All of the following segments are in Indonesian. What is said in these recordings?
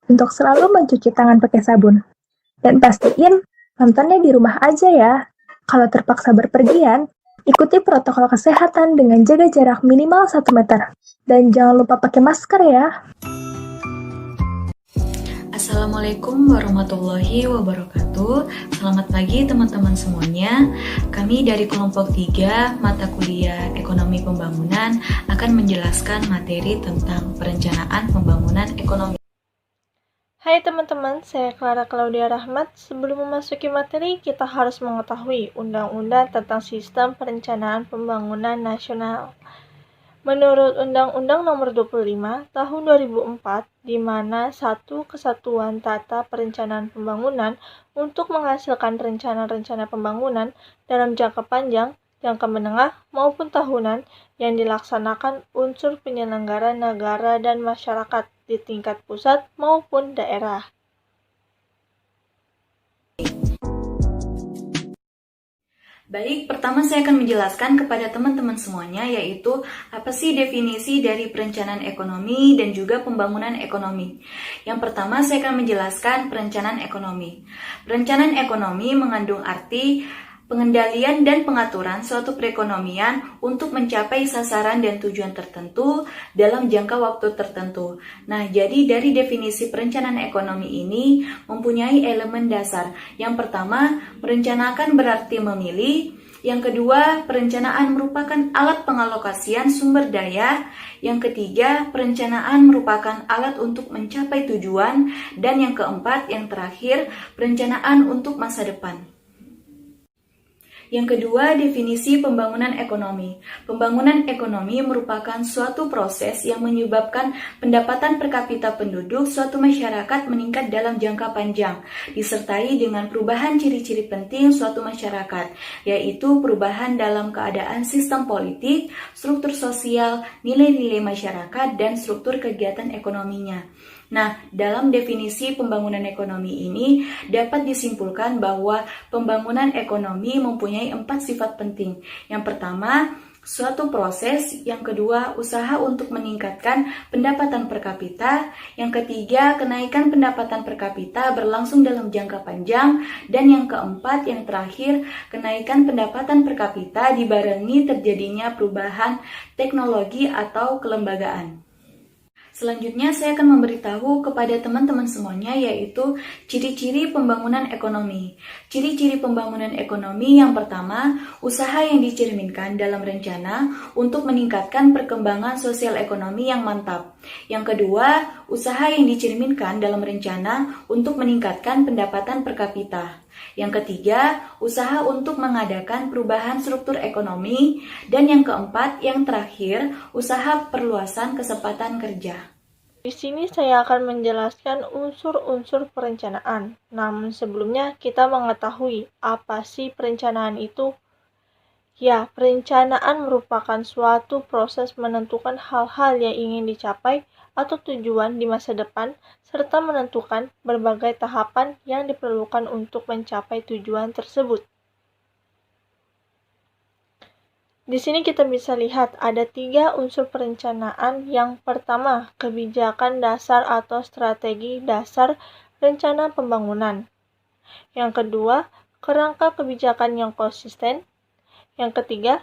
untuk selalu mencuci tangan pakai sabun. Dan pastiin nontonnya di rumah aja ya. Kalau terpaksa berpergian, ikuti protokol kesehatan dengan jaga jarak minimal 1 meter. Dan jangan lupa pakai masker ya. Assalamualaikum warahmatullahi wabarakatuh. Selamat pagi teman-teman semuanya. Kami dari kelompok 3 mata kuliah Ekonomi Pembangunan akan menjelaskan materi tentang perencanaan pembangunan ekonomi. Hai teman-teman, saya Clara Claudia Rahmat. Sebelum memasuki materi, kita harus mengetahui Undang-Undang tentang Sistem Perencanaan Pembangunan Nasional. Menurut Undang-Undang Nomor 25 Tahun 2004, di mana satu kesatuan tata perencanaan pembangunan untuk menghasilkan rencana-rencana pembangunan dalam jangka panjang, jangka menengah, maupun tahunan yang dilaksanakan unsur penyelenggara negara dan masyarakat di tingkat pusat maupun daerah. Baik, pertama saya akan menjelaskan kepada teman-teman semuanya yaitu apa sih definisi dari perencanaan ekonomi dan juga pembangunan ekonomi. Yang pertama saya akan menjelaskan perencanaan ekonomi. Perencanaan ekonomi mengandung arti pengendalian dan pengaturan suatu perekonomian untuk mencapai sasaran dan tujuan tertentu dalam jangka waktu tertentu. Nah, jadi dari definisi perencanaan ekonomi ini mempunyai elemen dasar. Yang pertama, merencanakan berarti memilih. Yang kedua, perencanaan merupakan alat pengalokasian sumber daya. Yang ketiga, perencanaan merupakan alat untuk mencapai tujuan. Dan yang keempat, yang terakhir, perencanaan untuk masa depan. Yang kedua, definisi pembangunan ekonomi. Pembangunan ekonomi merupakan suatu proses yang menyebabkan pendapatan per kapita penduduk suatu masyarakat meningkat dalam jangka panjang, disertai dengan perubahan ciri-ciri penting suatu masyarakat, yaitu perubahan dalam keadaan sistem politik, struktur sosial, nilai-nilai masyarakat, dan struktur kegiatan ekonominya. Nah, dalam definisi pembangunan ekonomi ini dapat disimpulkan bahwa pembangunan ekonomi mempunyai 4 sifat penting. Yang pertama, suatu proses. Yang kedua, usaha untuk meningkatkan pendapatan per kapita. Yang ketiga, kenaikan pendapatan per kapita berlangsung dalam jangka panjang. Dan yang keempat, yang terakhir, kenaikan pendapatan per kapita dibarengi terjadinya perubahan teknologi atau kelembagaan. Selanjutnya saya akan memberitahu kepada teman-teman semuanya yaitu ciri-ciri pembangunan ekonomi. Ciri-ciri pembangunan ekonomi yang pertama, usaha yang dicerminkan dalam rencana untuk meningkatkan perkembangan sosial ekonomi yang mantap. Yang kedua, usaha yang dicerminkan dalam rencana untuk meningkatkan pendapatan per kapita. Yang ketiga, usaha untuk mengadakan perubahan struktur ekonomi. Dan yang keempat, yang terakhir, usaha perluasan kesempatan kerja. Di sini saya akan menjelaskan unsur-unsur perencanaan. Namun sebelumnya kita mengetahui apa sih perencanaan itu? Ya, perencanaan merupakan suatu proses menentukan hal-hal yang ingin dicapai atau tujuan di masa depan, serta menentukan berbagai tahapan yang diperlukan untuk mencapai tujuan tersebut. Di sini kita bisa lihat ada 3 unsur perencanaan. Yang pertama, kebijakan dasar atau strategi dasar rencana pembangunan. Yang kedua, kerangka kebijakan yang konsisten. Yang ketiga,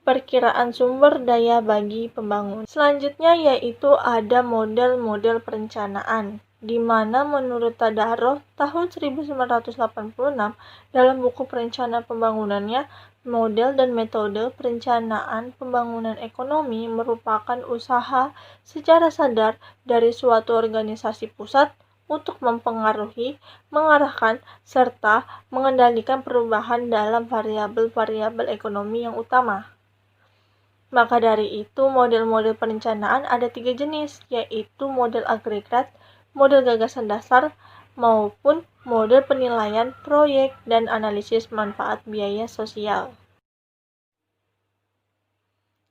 perkiraan sumber daya bagi pembangunan. Selanjutnya yaitu ada model-model perencanaan, di mana menurut Tadahroh tahun 1986 dalam buku perencanaan pembangunannya, model dan metode perencanaan pembangunan ekonomi merupakan usaha secara sadar dari suatu organisasi pusat untuk mempengaruhi, mengarahkan, serta mengendalikan perubahan dalam variabel-variabel ekonomi yang utama. Maka dari itu, model-model perencanaan ada 3 jenis, yaitu model agregat, model gagasan dasar, maupun model penilaian proyek dan analisis manfaat biaya sosial.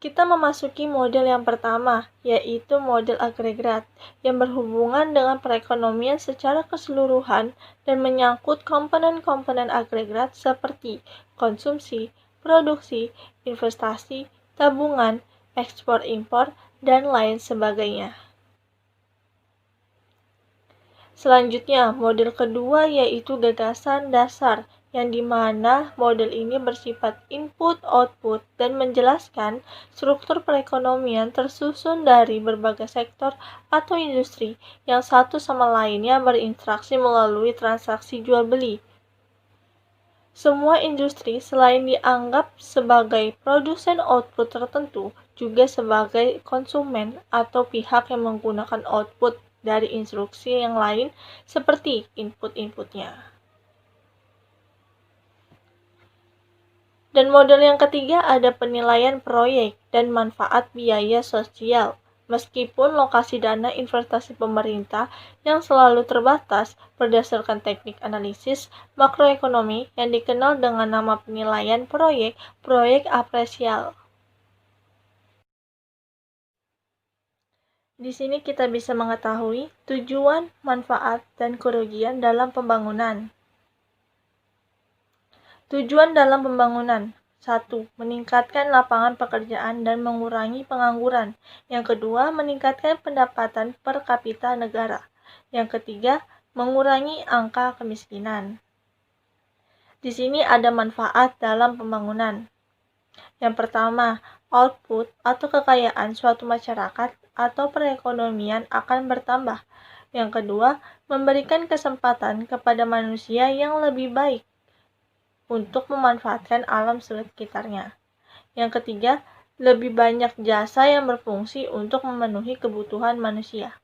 Kita memasuki model yang pertama, yaitu model agregat, yang berhubungan dengan perekonomian secara keseluruhan dan menyangkut komponen-komponen agregat seperti konsumsi, produksi, investasi, tabungan, ekspor-impor, dan lain sebagainya. Selanjutnya, model kedua yaitu gagasan dasar, yang dimana model ini bersifat input-output dan menjelaskan struktur perekonomian tersusun dari berbagai sektor atau industri yang satu sama lainnya berinteraksi melalui transaksi jual-beli. Semua industri selain dianggap sebagai produsen output tertentu, juga sebagai konsumen atau pihak yang menggunakan output dari instruksi yang lain seperti input-inputnya. Dan model yang ketiga ada penilaian proyek dan manfaat biaya sosial. Meskipun lokasi dana investasi pemerintah yang selalu terbatas berdasarkan teknik analisis makroekonomi yang dikenal dengan nama penilaian proyek apresial. Di sini kita bisa mengetahui tujuan, manfaat, dan kerugian dalam pembangunan. Tujuan dalam pembangunan: 1. Meningkatkan lapangan pekerjaan dan mengurangi pengangguran. Yang kedua, meningkatkan pendapatan per kapita negara. Yang ketiga, mengurangi angka kemiskinan. Di sini ada manfaat dalam pembangunan. Yang pertama, output atau kekayaan suatu masyarakat atau perekonomian akan bertambah. Yang kedua, memberikan kesempatan kepada manusia yang lebih baik untuk memanfaatkan alam sekitarnya. Yang ketiga, lebih banyak jasa yang berfungsi untuk memenuhi kebutuhan manusia.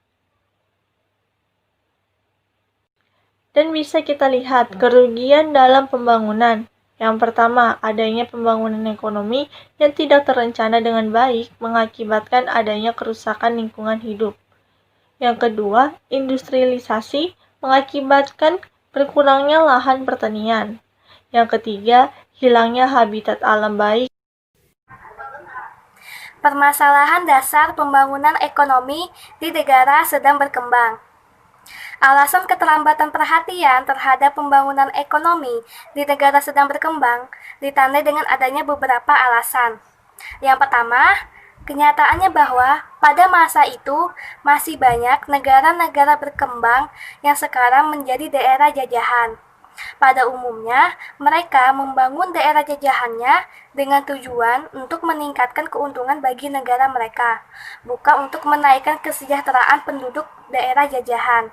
Dan bisa kita lihat kerugian dalam pembangunan. Yang pertama, adanya pembangunan ekonomi yang tidak terencana dengan baik mengakibatkan adanya kerusakan lingkungan hidup. Yang kedua, industrialisasi mengakibatkan berkurangnya lahan pertanian. Yang ketiga, hilangnya habitat alam baik. Permasalahan dasar pembangunan ekonomi di negara sedang berkembang. Alasan keterlambatan perhatian terhadap pembangunan ekonomi di negara sedang berkembang ditandai dengan adanya beberapa alasan. Yang pertama, kenyataannya bahwa pada masa itu masih banyak negara-negara berkembang yang sekarang menjadi daerah jajahan. Pada umumnya, mereka membangun daerah jajahannya dengan tujuan untuk meningkatkan keuntungan bagi negara mereka, bukan untuk menaikkan kesejahteraan penduduk daerah jajahan.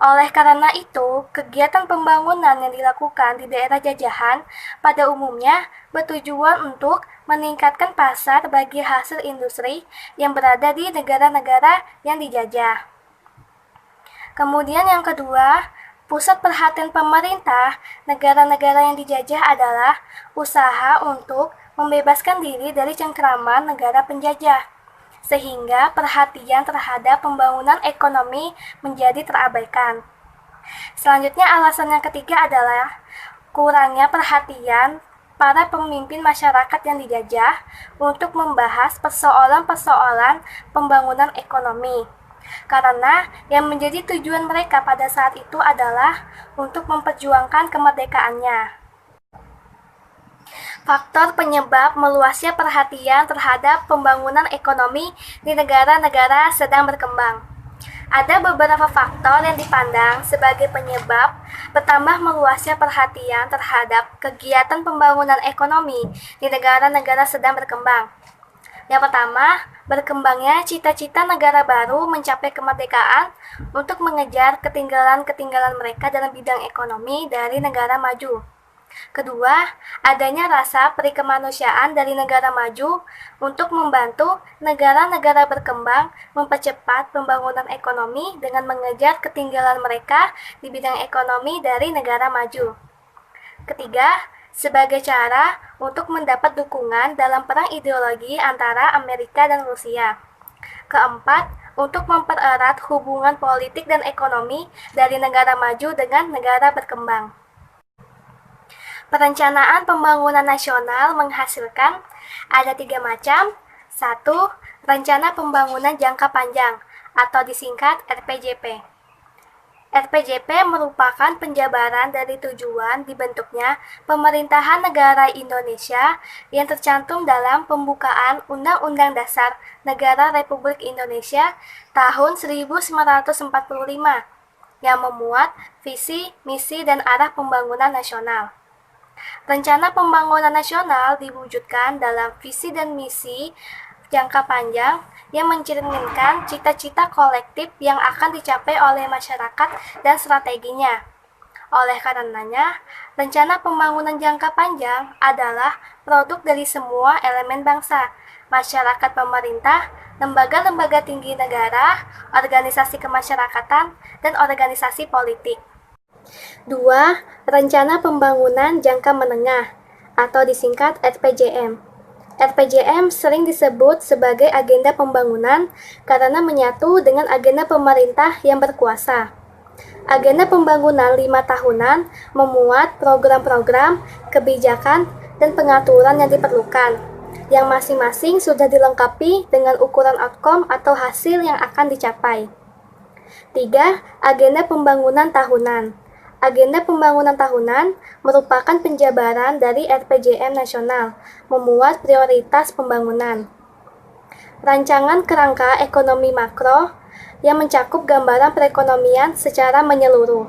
Oleh karena itu, kegiatan pembangunan yang dilakukan di daerah jajahan pada umumnya bertujuan untuk meningkatkan pasar bagi hasil industri yang berada di negara-negara yang dijajah. Kemudian yang kedua, pusat perhatian pemerintah negara-negara yang dijajah adalah usaha untuk membebaskan diri dari cengkraman negara penjajah, sehingga perhatian terhadap pembangunan ekonomi menjadi terabaikan. Selanjutnya, alasan yang ketiga adalah kurangnya perhatian para pemimpin masyarakat yang dijajah untuk membahas persoalan-persoalan pembangunan ekonomi. Karena yang menjadi tujuan mereka pada saat itu adalah untuk memperjuangkan kemerdekaannya. Faktor penyebab meluasnya perhatian terhadap pembangunan ekonomi di negara-negara sedang berkembang. Ada beberapa faktor yang dipandang sebagai penyebab bertambah meluasnya perhatian terhadap kegiatan pembangunan ekonomi di negara-negara sedang berkembang. Yang pertama, berkembangnya cita-cita negara baru mencapai kemerdekaan untuk mengejar ketinggalan-ketinggalan mereka dalam bidang ekonomi dari negara maju. Kedua, adanya rasa perikemanusiaan dari negara maju untuk membantu negara-negara berkembang mempercepat pembangunan ekonomi dengan mengejar ketinggalan mereka di bidang ekonomi dari negara maju. Ketiga, sebagai cara untuk mendapat dukungan dalam perang ideologi antara Amerika dan Rusia. Keempat, untuk mempererat hubungan politik dan ekonomi dari negara maju dengan negara berkembang. Perencanaan pembangunan nasional menghasilkan ada 3 macam. 1. Rencana pembangunan jangka panjang atau disingkat RPJP. RPJP merupakan penjabaran dari tujuan dibentuknya pemerintahan negara Indonesia yang tercantum dalam pembukaan Undang-Undang Dasar Negara Republik Indonesia tahun 1945 yang memuat visi, misi, dan arah pembangunan nasional. Rencana Pembangunan Nasional diwujudkan dalam visi dan misi jangka panjang yang mencerminkan cita-cita kolektif yang akan dicapai oleh masyarakat dan strateginya. Oleh karenanya, rencana pembangunan jangka panjang adalah produk dari semua elemen bangsa, masyarakat pemerintah, lembaga-lembaga tinggi negara, organisasi kemasyarakatan, dan organisasi politik. 2. Rencana Pembangunan Jangka Menengah atau disingkat RPJM. RPJM sering disebut sebagai agenda pembangunan karena menyatu dengan agenda pemerintah yang berkuasa. Agenda pembangunan 5 tahunan memuat program-program, kebijakan, dan pengaturan yang diperlukan, yang masing-masing sudah dilengkapi dengan ukuran outcome atau hasil yang akan dicapai. 3. Agenda Pembangunan Tahunan. Agenda Pembangunan Tahunan merupakan penjabaran dari RPJM nasional, memuat prioritas pembangunan. Rancangan kerangka ekonomi makro yang mencakup gambaran perekonomian secara menyeluruh.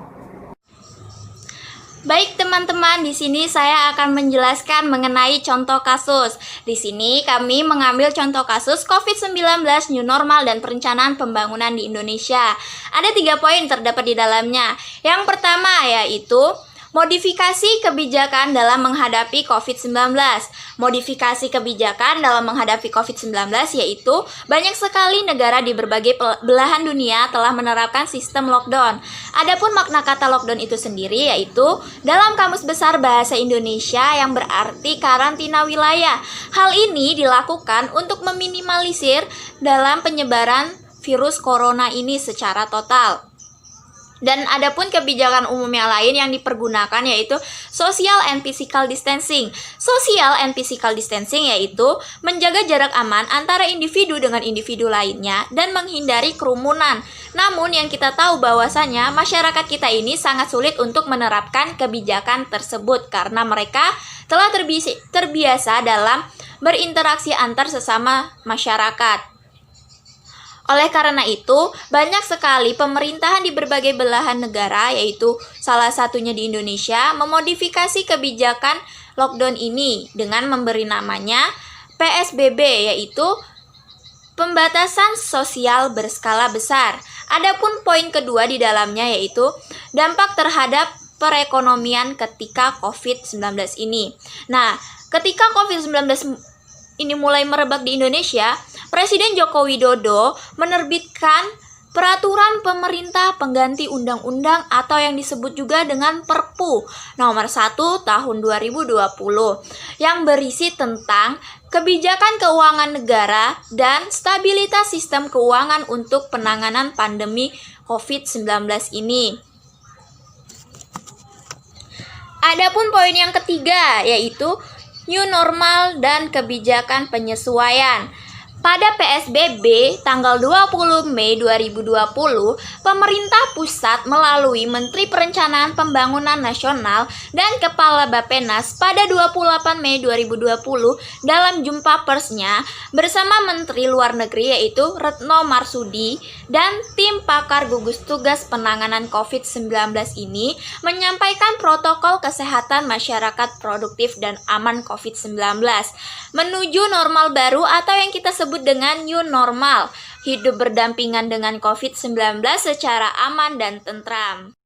Baik teman-teman, di sini saya akan menjelaskan mengenai contoh kasus. Di sini kami mengambil contoh kasus COVID-19, new normal, dan perencanaan pembangunan di Indonesia. Ada 3 poin terdapat di dalamnya. Yang pertama yaitu modifikasi kebijakan dalam menghadapi COVID-19. Modifikasi kebijakan dalam menghadapi COVID-19 yaitu banyak sekali negara di berbagai belahan dunia telah menerapkan sistem lockdown. Adapun makna kata lockdown itu sendiri yaitu dalam Kamus Besar Bahasa Indonesia yang berarti karantina wilayah. Hal ini dilakukan untuk meminimalisir dalam penyebaran virus corona ini secara total. Dan adapun kebijakan umum yang lain yang dipergunakan yaitu social and physical distancing. Social and physical distancing yaitu menjaga jarak aman antara individu dengan individu lainnya dan menghindari kerumunan. Namun yang kita tahu bahwasanya masyarakat kita ini sangat sulit untuk menerapkan kebijakan tersebut karena mereka telah terbiasa dalam berinteraksi antar sesama masyarakat. Oleh karena itu, banyak sekali pemerintahan di berbagai belahan negara, yaitu salah satunya di Indonesia, memodifikasi kebijakan lockdown ini dengan memberi namanya PSBB, yaitu pembatasan sosial berskala besar. Adapun poin kedua di dalamnya yaitu dampak terhadap perekonomian ketika COVID-19 ini. Nah, ketika COVID-19 ini mulai merebak di Indonesia, Presiden Joko Widodo menerbitkan peraturan pemerintah pengganti undang-undang atau yang disebut juga dengan Perpu nomor 1 tahun 2020 yang berisi tentang kebijakan keuangan negara dan stabilitas sistem keuangan untuk penanganan pandemi COVID-19 ini. Adapun poin yang ketiga yaitu new normal dan kebijakan penyesuaian. Pada PSBB tanggal 20 Mei 2020, pemerintah pusat melalui Menteri Perencanaan Pembangunan Nasional dan Kepala Bappenas pada 28 Mei 2020 dalam jumpa persnya bersama Menteri Luar Negeri yaitu Retno Marsudi dan tim pakar gugus tugas penanganan COVID-19 ini menyampaikan protokol kesehatan masyarakat produktif dan aman COVID-19 menuju normal baru atau yang kita sebut dengan new normal, hidup berdampingan dengan COVID-19 secara aman dan tentram.